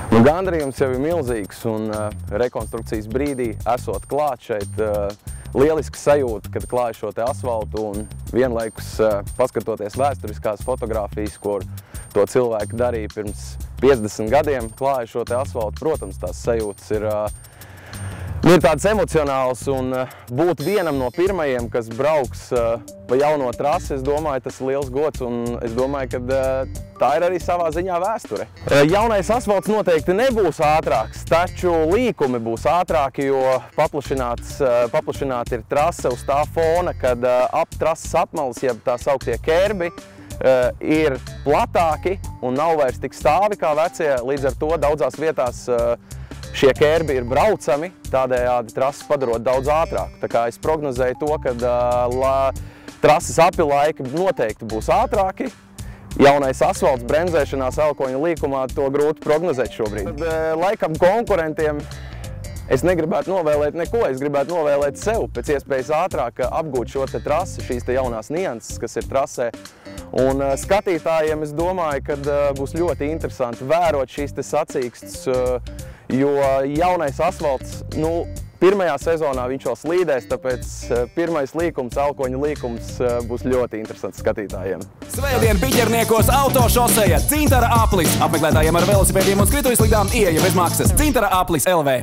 Gandarījums jau ir milzīgs un rekonstrukcijas brīdī esot klāt šeit lieliski sajūta, kad klāj šo te asfaltu un vienlaikus paskatoties vēsturiskās fotogrāfijas, kur to cilvēki darīja pirms 50 gadiem, klāja šo te asfaltu. Protams, tās sajūtas ir tādas emocionālas un būt vienam no pirmajiem, kas brauks pa jauno trasi, es domāju, tas ir liels gods un es domāju, ka tā ir arī savā ziņā vēsture. Jaunais asfalts noteikti nebūs ātrāks, taču līkumi būs ātrāki, jo paplašināta ir trase uz tā fona, kad ap trases apmales, jeb tā sauktie kerbi, ir platāki un nav vairs tik stāvi kā vecie, līdz ar to daudzās vietās šie kerbi ir braucami, tādējādi trases padarot daudz ātrāk. Tā kā es prognozēju to, ka trases api laiki noteikti būs ātrāki. Jaunais asfalts bremzēšanās elkoņa līkumā to grūti prognozēt šobrīd. Laikam konkurentiem es negribētu novēlēt neko, es gribētu novēlēt sev pēc iespējas ātrāk apgūt šo te trasi, šīs te jaunās nianses, kas ir trasē. Un skatītājiem es domāju, ka būs ļoti interesanti vērot šīs te sacīkstes, jo jaunais asfalts, pirmajā sezonā viņš vēl slīdēs, tāpēc pirmais līkums, elkoņa līkums, būs ļoti interesants skatītājiem. Svētdien Piķerniekos autošoseja Cintara aplis. Apmeklētājiem ar velosipēdiem un skrituļslidām ieeja bez maksas. Cintara aplis LV.